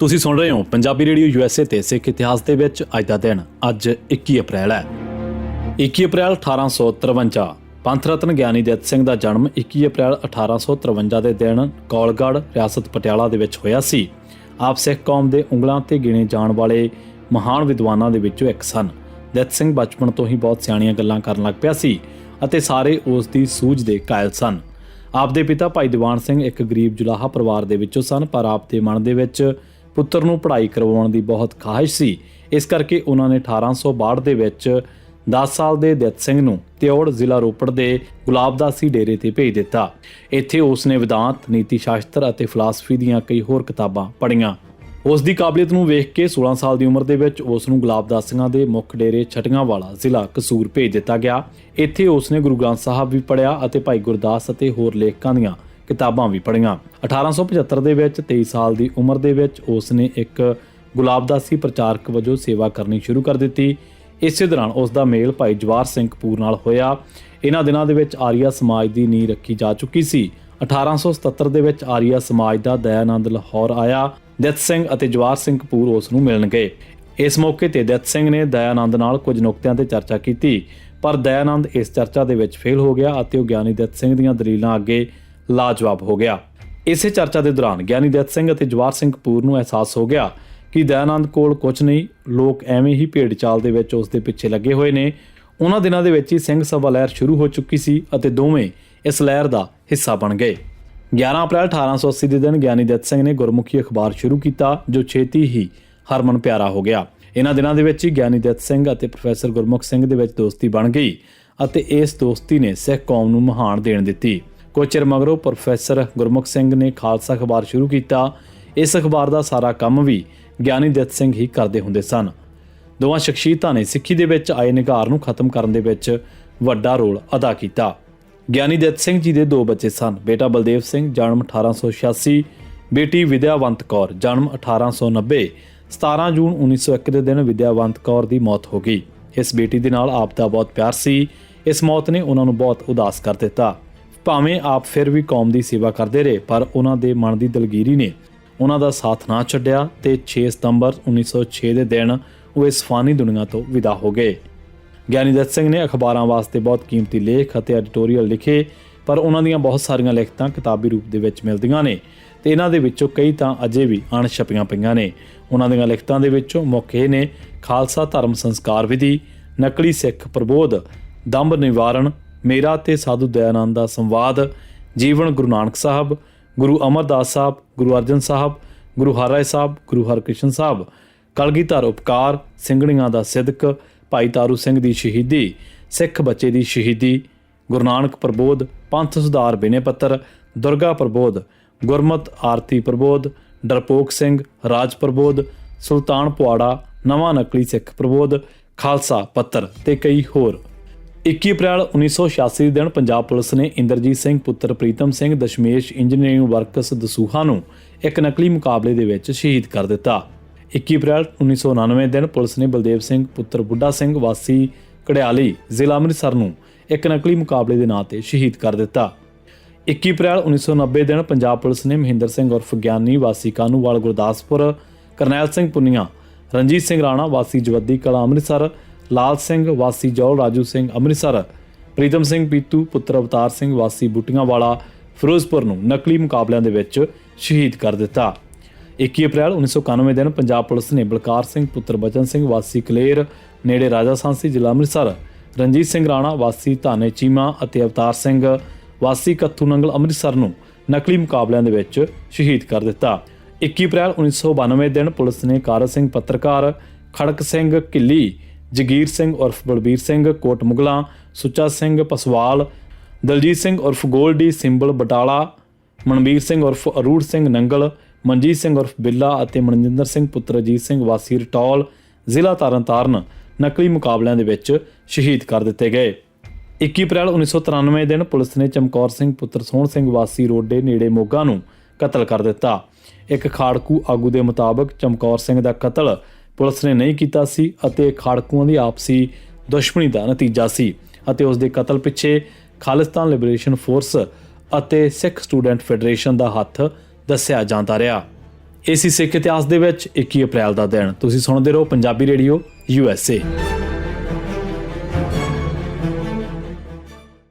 ਤੁਸੀਂ ਸੁਣ ਰਹੇ ਹੋ ਪੰਜਾਬੀ ਰੇਡੀਓ USA ਤੇ ਸਿੱਖ ਇਤਿਹਾਸ ਦੇ ਵਿੱਚ ਅੱਜ ਦਾ ਦਿਨ ਅੱਜ 21 ਅਪ੍ਰੈਲ ਹੈ। 21 ਅਪ੍ਰੈਲ 1853 ਪੰਥ ਰਤਨ ਗਿਆਨੀ ਦਿੱਤ ਸਿੰਘ ਦਾ ਜਨਮ 21 ਅਪ੍ਰੈਲ 1853 ਦੇ ਦਿਨ ਕੌਲਗੜ੍ਹ ਰਿਆਸਤ ਪਟਿਆਲਾ ਦੇ ਵਿੱਚ ਹੋਇਆ ਸੀ। ਆਪ ਸਿੱਖ ਕੌਮ ਦੇ ਉਂਗਲਾਂ ਤੇ ਗਿਣੇ ਜਾਣ ਵਾਲੇ ਮਹਾਨ ਵਿਦਵਾਨਾਂ ਦੇ ਵਿੱਚੋਂ ਇੱਕ ਸਨ। ਦਿੱਤ ਸਿੰਘ ਬਚਪਨ ਤੋਂ ਹੀ ਬਹੁਤ ਸਿਆਣੀਆਂ ਗੱਲਾਂ ਕਰਨ ਲੱਗ ਪਿਆ ਸੀ ਅਤੇ ਸਾਰੇ ਉਸ ਦੀ ਸੂਝ ਦੇ ਕਾਇਲ ਸਨ। ਆਪ ਦੇ ਪਿਤਾ ਭਾਈ ਦੀਵਾਨ ਸਿੰਘ ਇੱਕ ਗਰੀਬ ਜੁਲਾਹਾ ਪਰਿਵਾਰ ਦੇ ਵਿੱਚੋਂ ਸਨ, ਪਰ ਆਪ ਦੇ ਮਨ ਦੇ ਵਿੱਚ ਪੁੱਤਰ ਨੂੰ ਪੜ੍ਹਾਈ ਕਰਵਾਉਣ ਦੀ ਬਹੁਤ ਖਾਹਿਸ਼ ਸੀ। ਇਸ ਕਰਕੇ ਉਹਨਾਂ ਨੇ 1862 ਦੇ ਵਿੱਚ 10 ਸਾਲ ਦੇ ਦਿੱਤ ਸਿੰਘ ਨੂੰ ਤਿਉੜ ਜ਼ਿਲ੍ਹਾ ਰੋਪੜ ਦੇ ਗੁਲਾਬਦਾਸੀ ਡੇਰੇ ਤੇ ਭੇਜ ਦਿੱਤਾ। ਇੱਥੇ ਉਸ ਨੇ ਵਿਦਾਂਤ, ਨੀਤੀ ਸ਼ਾਸਤਰ ਅਤੇ ਫਿਲਾਸਫੀ ਦੀਆਂ ਕਈ ਹੋਰ ਕਿਤਾਬਾਂ ਪੜ੍ਹੀਆਂ। ਉਸ ਦੀ ਕਾਬਲੀਅਤ ਨੂੰ ਵੇਖ ਕੇ 16 ਸਾਲ ਦੀ ਉਮਰ ਦੇ ਵਿੱਚ ਉਸ ਨੂੰ ਗੁਲਾਬਦਾਸੀਆਂ ਦੇ ਮੁੱਖ ਡੇਰੇ ਛਟੀਆਂ ਵਾਲਾ ਜ਼ਿਲ੍ਹਾ ਕਸੂਰ ਭੇਜ ਦਿੱਤਾ ਗਿਆ। ਇੱਥੇ ਉਸ ਨੇ ਗੁਰੂ ਗ੍ਰੰਥ ਸਾਹਿਬ ਵੀ ਪੜ੍ਹਿਆ ਅਤੇ ਭਾਈ ਗੁਰਦਾਸ ਅਤੇ ਹੋਰ ਲੇਖਕਾਂ ਦੀਆਂ ਕਿਤਾਬਾਂ ਵੀ ਪੜ੍ਹੀਆਂ। 1875 ਦੇ ਵਿੱਚ 23 ਸਾਲ ਦੀ ਉਮਰ ਦੇ ਵਿੱਚ ਉਸ ਨੇ ਇੱਕ ਗੁਲਾਬਦਾਸੀ ਪ੍ਰਚਾਰਕ ਵਜੋਂ ਸੇਵਾ ਕਰਨੀ ਸ਼ੁਰੂ ਕਰ ਦਿੱਤੀ। ਇਸੇ ਦੌਰਾਨ ਉਸ ਦਾ ਮੇਲ ਭਾਈ ਜਵਾਹਰ ਸਿੰਘ ਕਪੂਰ ਨਾਲ ਹੋਇਆ। ਇਹਨਾਂ ਦਿਨਾਂ ਦੇ ਵਿੱਚ ਆਰੀਆ ਸਮਾਜ ਦੀ ਨੀਂਹ ਰੱਖੀ ਜਾ ਚੁੱਕੀ ਸੀ। 1877 ਦੇ ਵਿੱਚ ਆਰੀਆ ਸਮਾਜ ਦਾ ਦਇਆਨੰਦ ਲਾਹੌਰ ਆਇਆ। ਦਿੱਤ ਸਿੰਘ ਅਤੇ ਜਵਾਹਰ ਸਿੰਘ ਕਪੂਰ ਉਸ ਨੂੰ ਮਿਲਣ ਗਏ। ਇਸ ਮੌਕੇ ਤੇ ਦਿੱਤ ਸਿੰਘ ਨੇ ਦਇਆਨੰਦ ਨਾਲ ਕੁਝ ਨੁਕਤਿਆਂ ਤੇ ਚਰਚਾ ਕੀਤੀ, ਪਰ ਦਇਆਨੰਦ ਇਸ ਚਰਚਾ ਦੇ ਵਿੱਚ ਫੇਲ ਹੋ ਗਿਆ ਅਤੇ ਉਹ ਗਿਆਨੀ ਦਿੱਤ ਸਿੰਘ ਦੀਆਂ ਦਲੀਲਾਂ ਅੱਗੇ ਲਾਜਵਾਬ ਹੋ ਗਿਆ। ਇਸੇ ਚਰਚਾ ਦੇ ਦੌਰਾਨ ਗਿਆਨੀ ਦਿੱਤ ਸਿੰਘ ਅਤੇ ਜਵਾਹਰ ਸਿੰਘ ਕਪੂਰ ਨੂੰ ਅਹਿਸਾਸ ਹੋ ਗਿਆ ਕਿ ਦਇਆਨੰਦ ਕੋਲ ਕੁਝ ਨਹੀਂ, ਲੋਕ ਐਵੇਂ ਹੀ ਭੇਡ ਚਾਲ ਦੇ ਵਿੱਚ ਉਸ ਦੇ ਪਿੱਛੇ ਲੱਗੇ ਹੋਏ ਨੇ। ਉਹਨਾਂ ਦਿਨਾਂ ਦੇ ਵਿੱਚ ਹੀ ਸਿੰਘ ਸਭਾ ਲਹਿਰ ਸ਼ੁਰੂ ਹੋ ਚੁੱਕੀ ਸੀ ਅਤੇ ਦੋਵੇਂ ਇਸ ਲਹਿਰ ਦਾ ਹਿੱਸਾ ਬਣ ਗਏ। 11 ਅਪ੍ਰੈਲ 1880 ਦੇ ਦਿਨ ਗਿਆਨੀ ਦਿੱਤ ਸਿੰਘ ਨੇ ਗੁਰਮੁਖੀ ਅਖਬਾਰ ਸ਼ੁਰੂ ਕੀਤਾ, ਜੋ ਛੇਤੀ ਹੀ ਹਰਮਨ ਪਿਆਰਾ ਹੋ ਗਿਆ। ਇਹਨਾਂ ਦਿਨਾਂ ਦੇ ਵਿੱਚ ਹੀ ਗਿਆਨੀ ਦਿੱਤ ਸਿੰਘ ਅਤੇ ਪ੍ਰੋਫੈਸਰ ਗੁਰਮੁਖ ਸਿੰਘ ਦੇ ਵਿੱਚ ਦੋਸਤੀ ਬਣ ਗਈ ਅਤੇ ਇਸ ਦੋਸਤੀ ਨੇ ਸਿੱਖ ਕੌਮ ਨੂੰ ਮਹਾਨ ਦੇਣ ਦਿੱਤੀ। ਕੁਝ ਚਿਰ ਮਗਰੋਂ ਪ੍ਰੋਫੈਸਰ ਗੁਰਮੁਖ ਸਿੰਘ ਨੇ ਖਾਲਸਾ ਅਖਬਾਰ ਸ਼ੁਰੂ ਕੀਤਾ। ਇਸ ਅਖਬਾਰ ਦਾ ਸਾਰਾ ਕੰਮ ਵੀ ਗਿਆਨੀ ਦਿੱਤ ਸਿੰਘ ਹੀ ਕਰਦੇ ਹੁੰਦੇ ਸਨ। ਦੋਵਾਂ ਸ਼ਖਸੀਅਤਾਂ ਨੇ ਸਿੱਖੀ ਦੇ ਵਿੱਚ ਆਏ ਨਿਘਾਰ ਨੂੰ ਖਤਮ ਕਰਨ ਦੇ ਵਿੱਚ ਵੱਡਾ ਰੋਲ ਅਦਾ ਕੀਤਾ। ਗਿਆਨੀ ਦਿੱਤ ਸਿੰਘ ਜੀ ਦੇ 2 ਬੱਚੇ ਸਨ। ਬੇਟਾ ਬਲਦੇਵ ਸਿੰਘ ਜਨਮ 1886, ਬੇਟੀ ਵਿਦਿਆਵੰਤ ਕੌਰ ਜਨਮ 1890। 17 ਜੂਨ 1901 ਦੇ ਦਿਨ ਵਿਦਿਆਵੰਤ ਕੌਰ ਦੀ ਮੌਤ ਹੋ ਗਈ। ਇਸ ਬੇਟੀ ਦੇ ਨਾਲ ਆਪ ਦਾ ਬਹੁਤ ਪਿਆਰ ਸੀ। ਇਸ ਮੌਤ ਨੇ ਉਹਨਾਂ ਨੂੰ ਬਹੁਤ ਉਦਾਸ ਕਰ ਦਿੱਤਾ। ਭਾਵੇਂ ਆਪ ਫਿਰ ਵੀ ਕੌਮ ਦੀ ਸੇਵਾ ਕਰਦੇ ਰਹੇ, ਪਰ ਉਹਨਾਂ ਦੇ ਮਨ ਦੀ ਦਲਗੀਰੀ ਨੇ ਉਹਨਾਂ ਦਾ ਸਾਥ ਨਾ ਛੱਡਿਆ ਤੇ 6 ਸਤੰਬਰ 1906 ਦੇ ਦਿਨ ਉਹ ਇਸ ਫਾਨੀ ਦੁਨੀਆ ਤੋਂ ਵਿਦਾ ਹੋ ਗਏ। ਗਿਆਨੀ ਦਿੱਤ ਸਿੰਘ ਨੇ ਅਖਬਾਰਾਂ ਵਾਸਤੇ ਬਹੁਤ ਕੀਮਤੀ ਲੇਖ ਅਤੇ ਐਡੀਟੋਰੀਅਲ ਲਿਖੇ, ਪਰ ਉਹਨਾਂ ਦੀਆਂ ਬਹੁਤ ਸਾਰੀਆਂ ਲਿਖਤਾਂ ਕਿਤਾਬੀ ਰੂਪ ਦੇ ਵਿੱਚ ਮਿਲਦੀਆਂ ਨੇ ਤੇ ਇਹਨਾਂ ਦੇ ਵਿੱਚੋਂ ਕਈ ਤਾਂ ਅਜੇ ਵੀ ਅਣਛਪੀਆਂ ਪਈਆਂ ਨੇ। ਉਹਨਾਂ ਦੀਆਂ ਲਿਖਤਾਂ ਦੇ ਵਿੱਚੋਂ ਮੁੱਖ ਇਹ ਨੇ: ਖਾਲਸਾ ਧਰਮ ਸੰਸਕਾਰ ਵਿਧੀ, ਨਕਲੀ ਸਿੱਖ ਪ੍ਰਬੋਧ, ਦੰਭ ਨਿਵਾਰਣ, ਮੇਰਾ ਤੇ ਸਾਧੂ ਦਇਆਨੰਦ ਦਾ ਸੰਵਾਦ, ਜੀਵਨ ਗੁਰੂ ਨਾਨਕ ਸਾਹਿਬ, ਗੁਰੂ ਅਮਰਦਾਸ ਸਾਹਿਬ, ਗੁਰੂ ਅਰਜਨ ਸਾਹਿਬ, ਗੁਰੂ ਹਰਿਰਾਏ ਸਾਹਿਬ, ਗੁਰੂ ਹਰਕ੍ਰਿਸ਼ਨ ਸਾਹਿਬ, ਕਲਗੀਧਰ ਉਪਕਾਰ, ਸਿੰਘਣੀਆਂ ਦਾ ਸਿਦਕ, ਭਾਈ ਤਾਰੂ ਸਿੰਘ ਦੀ ਸ਼ਹੀਦੀ, ਸਿੱਖ ਬੱਚੇ ਦੀ ਸ਼ਹੀਦੀ, ਗੁਰੂ ਨਾਨਕ ਪ੍ਰਬੋਧ, ਪੰਥ ਸੁਧਾਰ ਬਿਨੇ ਪੱਤਰ, ਦੁਰਗਾ ਪ੍ਰਬੋਧ, ਗੁਰਮਤ ਆਰਤੀ ਪ੍ਰਬੋਧ, ਡਰਪੋਕ ਸਿੰਘ, ਰਾਜ ਪ੍ਰਬੋਧ, ਸੁਲਤਾਨ ਪੁਆੜਾ, ਨਵਾਂ ਨਕਲੀ ਸਿੱਖ ਪ੍ਰਬੋਧ, ਖਾਲਸਾ ਪੱਤਰ ਤੇ ਕਈ ਹੋਰ। 21 ਅਪ੍ਰੈਲ 1986 ਦੇ ਦਿਨ ਪੰਜਾਬ ਪੁਲਿਸ ਨੇ ਇੰਦਰਜੀਤ ਸਿੰਘ ਪੁੱਤਰ ਪ੍ਰੀਤਮ ਸਿੰਘ ਦਸ਼ਮੇਸ਼ ਇੰਜੀਨੀਅਰਿੰਗ ਵਰਕਸ ਦਸੂਹਾ ਨੂੰ ਇੱਕ ਨਕਲੀ ਮੁਕਾਬਲੇ ਦੇ ਵਿੱਚ ਸ਼ਹੀਦ ਕਰ ਦਿੱਤਾ। 21 ਅਪ੍ਰੈਲ 1999 ਦਿਨ ਪੁਲਿਸ ਨੇ ਬਲਦੇਵ ਸਿੰਘ ਪੁੱਤਰ ਬੁੱਢਾ ਸਿੰਘ ਵਾਸੀ ਘੜਿਆਲੀ ਜ਼ਿਲ੍ਹਾ ਅੰਮ੍ਰਿਤਸਰ ਨੂੰ ਇੱਕ ਨਕਲੀ ਮੁਕਾਬਲੇ ਦੇ ਨਾਂ ਤੇ ਸ਼ਹੀਦ ਕਰ ਦਿੱਤਾ। 21 ਅਪ੍ਰੈਲ 1990 ਦਿਨ ਪੰਜਾਬ ਪੁਲਿਸ ਨੇ ਮਹਿੰਦਰ ਸਿੰਘ ਉਰਫ ਗਿਆਨੀ ਵਾਸੀ ਕਾਨੂੰਵਾਲ ਗੁਰਦਾਸਪੁਰ, ਕਰਨੈਲ ਸਿੰਘ ਪੁੰਨੀਆ, ਰਣਜੀਤ ਸਿੰਘ ਰਾਣਾ ਵਾਸੀ ਜਵੱਦੀ ਕਲਾਂ ਅੰਮ੍ਰਿਤਸਰ, ਲਾਲ ਸਿੰਘ ਵਾਸੀ ਜੌਲ ਰਾਜੂ ਸਿੰਘ ਅੰਮ੍ਰਿਤਸਰ, ਪ੍ਰੀਤਮ ਸਿੰਘ ਪੀਤੂ ਪੁੱਤਰ ਅਵਤਾਰ ਸਿੰਘ ਵਾਸੀ ਬੂਟੀਆਂ ਵਾਲਾ ਫਿਰੋਜ਼ਪੁਰ ਨੂੰ ਨਕਲੀ ਮੁਕਾਬਲਿਆਂ ਦੇ ਵਿੱਚ ਸ਼ਹੀਦ ਕਰ ਦਿੱਤਾ। 21 ਅਪ੍ਰੈਲ 1991 ਦਿਨ ਪੰਜਾਬ ਪੁਲਿਸ ਨੇ ਬਲਕਾਰ ਸਿੰਘ ਪੁੱਤਰ ਬਚਨ ਸਿੰਘ ਵਾਸੀ ਕਲੇਰ ਨੇੜੇ ਰਾਜਾ ਸਾਂਸੀ ਜ਼ਿਲ੍ਹਾ ਅੰਮ੍ਰਿਤਸਰ, ਰਣਜੀਤ ਸਿੰਘ ਰਾਣਾ ਵਾਸੀ ਧਾਨੇ ਚੀਮਾ ਅਤੇ ਅਵਤਾਰ ਸਿੰਘ ਵਾਸੀ ਕੱਥੂ ਨੰਗਲ ਅੰਮ੍ਰਿਤਸਰ ਨੂੰ ਨਕਲੀ ਮੁਕਾਬਲਿਆਂ ਦੇ ਵਿੱਚ ਸ਼ਹੀਦ ਕਰ ਦਿੱਤਾ। 21 ਅਪ੍ਰੈਲ 1992 ਦਿਨ ਪੁਲਿਸ ਨੇ ਕਾਰਜ ਸਿੰਘ ਪੱਤਰਕਾਰ, ਖੜਕ ਸਿੰਘ ਕਿੱਲੀ, ਜਗੀਰ ਸਿੰਘ ਉਰਫ ਬਲਬੀਰ ਸਿੰਘ ਕੋਟ ਮੁਗਲਾਂ, ਸੁੱਚਾ ਸਿੰਘ ਪਸਵਾਲ, ਦਲਜੀਤ ਸਿੰਘ ਉਰਫ ਗੋਲਡੀ ਸਿੰਬਲ ਬਟਾਲਾ, ਮਨਵੀਰ ਸਿੰਘ ਉਰਫ ਅਰੂੜ ਸਿੰਘ ਨੰਗਲ, ਮਨਜੀਤ ਸਿੰਘ ਉਰਫ ਬਿੱਲਾ ਅਤੇ ਮਨਜਿੰਦਰ ਸਿੰਘ ਪੁੱਤਰ ਅਜੀਤ ਸਿੰਘ ਵਾਸੀ ਰਟੌਲ ਜ਼ਿਲ੍ਹਾ ਤਰਨਤਾਰਨ ਨਕਲੀ ਮੁਕਾਬਲਿਆਂ ਦੇ ਵਿੱਚ ਸ਼ਹੀਦ ਕਰ ਦਿੱਤੇ ਗਏ। 21 ਅਪ੍ਰੈਲ 1993 ਦਿਨ ਪੁਲਿਸ ਨੇ ਚਮਕੌਰ ਸਿੰਘ ਪੁੱਤਰ ਸੋਹਣ ਸਿੰਘ ਵਾਸੀ ਰੋਡੇ ਨੇੜੇ ਮੋਗਾ ਨੂੰ ਕਤਲ ਕਰ ਦਿੱਤਾ। ਇੱਕ ਖਾੜਕੂ ਆਗੂ ਦੇ ਮੁਤਾਬਕ ਚਮਕੌਰ ਸਿੰਘ ਦਾ ਕਤਲ ਪੁਲਿਸ ਨੇ ਨਹੀਂ ਕੀਤਾ ਸੀ ਅਤੇ ਖਾੜਕੂਆਂ ਦੀ ਆਪਸੀ ਦੁਸ਼ਮਣੀ ਦਾ ਨਤੀਜਾ ਸੀ ਅਤੇ ਉਸ ਦੇ ਕਤਲ ਪਿੱਛੇ ਖਾਲਿਸਤਾਨ ਲਿਬਰੇਸ਼ਨ ਫੋਰਸ ਅਤੇ ਸਿੱਖ ਸਟੂਡੈਂਟ ਫੈਡਰੇਸ਼ਨ ਦਾ ਹੱਥ ਦੱਸਿਆ ਜਾਂਦਾ ਰਿਹਾ। ਇਹ ਸੀ ਸਿੱਖ ਇਤਿਹਾਸ ਦੇ ਵਿੱਚ 21 ਅਪ੍ਰੈਲ ਦਾ ਦਿਨ। ਤੁਸੀਂ ਸੁਣਦੇ ਰਹੋ ਪੰਜਾਬੀ ਰੇਡੀਓ USA।